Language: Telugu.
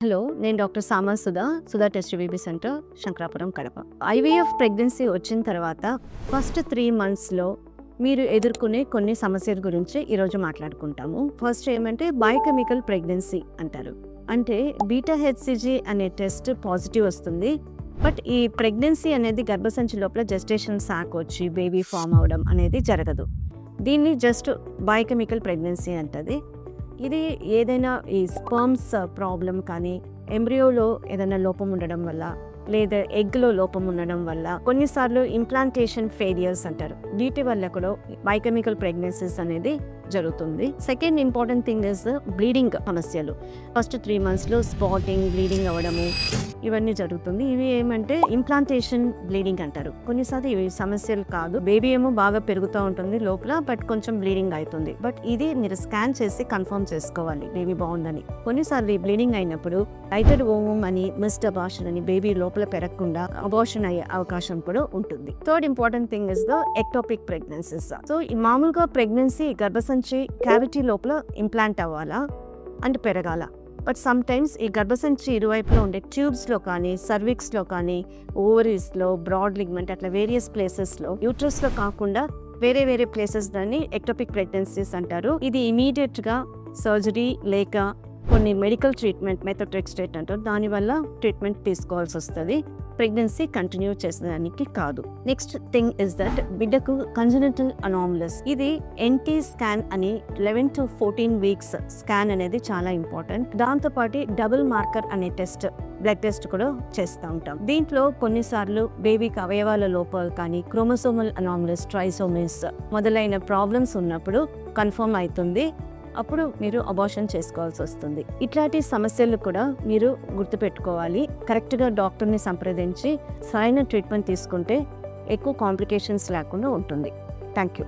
హలో, నేను doctor Sama Sudha test baby centre, Shankarapuram, Kadapa. IVF pregnancy వచ్చిన తర్వాత ఫస్ట్ 3 మంత్స్లో మీరు ఎదుర్కొనే కొన్ని సమస్యల గురించి ఈరోజు మాట్లాడుకుంటాము. ఫస్ట్ ఏమంటే బయోకెమికల్ ప్రెగ్నెన్సీ అంటారు. అంటే బీటా హెచ్సిజీ అనే టెస్ట్ పాజిటివ్ వస్తుంది. బట్ ఈ ప్రెగ్నెన్సీ అనేది గర్భసంచి లోపల జెస్టేషన్ సాక్ వచ్చి బేబీ ఫామ్ అవడం అనేది జరగదు. దీన్ని జస్ట్ బయోకెమికల్ ప్రెగ్నెన్సీ అంటది. ఇది ఏదైనా ఈ స్పర్మ్స్ ప్రాబ్లం కానీ, ఎంబ్రియోలో ఏదైనా లోపం ఉండడం వల్ల, లేదా ఎగ్లో లోపం ఉండడం వల్ల, కొన్నిసార్లు ఇంప్లాంటేషన్ ఫెయిలియర్స్ అంటారు, వీటి వల్ల కూడా బయోకెమికల్ ప్రెగ్నెన్సీస్ అనేది జరుగుతుంది. Second important thing is bleeding సమస్యలు. ఫస్ట్ 3 మంత్స్లో స్పాటింగ్, బ్లీడింగ్ అవ్వడము ఇవన్నీ జరుగుతుంది. ఇవి ఏమంటే ఇంప్లాంటేషన్ బ్లీడింగ్ అంటారు. కొన్నిసార్లు ఇవి సమస్యలు కాదు, బేబీ ఏమో బాగా పెరుగుతూ ఉంటుంది లోపల, బట్ కొంచెం బ్లీడింగ్ అవుతుంది. బట్ ఇది మీరు స్కాన్ చేసి కన్ఫర్మ్ చేసుకోవాలి బేబీ బాగుందని. కొన్నిసార్లు ఈ బ్లీడింగ్ అయినప్పుడు లైటెడ్ ఓవం అని, మిస్డ్ అబార్షన్ అని, బేబీ లోపల పెరగకుండా అబార్షన్ అయ్యే అవకాశం కూడా ఉంటుంది. Third important thing is the ectopic pregnancies. So ఈ మామూలుగా ప్రెగ్నెన్సీ గర్భసంచి క్యావిటీ లోపల ఇంప్లాంట్ అవ్వాలా అండ్ పెరగాల. బట్ సమ్ టైమ్స్ ఈ గర్భసంచి ఇరువైపులో ఉండే ట్యూబ్స్లో కానీ, సర్విక్స్లో కానీ, ఓవరీస్లో, బ్రాడ్ లిగ్మెంట్ అట్లా వేరియస్ ప్లేసెస్లో, యూట్రస్లో కాకుండా వేరే వేరే ప్లేసెస్ దాన్ని ఎక్టోపిక్ ప్రెగ్నెన్సీస్ అంటారు. ఇది ఇమీడియట్గా సర్జరీ లేక కొన్ని మెడికల్ ట్రీట్మెంట్, మెథోట్రెక్స్టేట్ అంటారు, దానివల్ల ట్రీట్మెంట్ తీసుకోవాల్సి వస్తుంది. ప్రెగ్నెన్సీ కంటిన్యూ చేసేదానికి కాదు. నెక్స్ట్ థింగ్ ఇస్ దట్ బిడ్డకు కంజనిటల్ అనామలీస్. ఇది ఎన్టీ స్కాన్ అని 11 to 14 వీక్స్ స్కాన్ అనేది చాలా ఇంపార్టెంట్. దాంతోపాటు డబుల్ మార్కర్ అనే టెస్ట్, బ్లడ్ టెస్ట్ కూడా చేస్తూ ఉంటాం. దీంట్లో కొన్నిసార్లు బేబీకి అవయవాల లోపాలు కానీ, క్రోమోసోమల్ అనామలీస్, ట్రైసోమీస్ మొదలైన ప్రాబ్లమ్స్ ఉన్నప్పుడు కన్ఫర్మ్ అవుతుంది. అప్పుడు మీరు అబార్షన్ చేసుకోవాల్సి వస్తుంది. ఇట్లాంటి సమస్యలు కూడా మీరు గుర్తుపెట్టుకోవాలి. కరెక్ట్గా డాక్టర్ని సంప్రదించి సరైన ట్రీట్మెంట్ తీసుకుంటే ఎక్కువ కాంప్లికేషన్స్ లేకుండా ఉంటుంది. Thank you.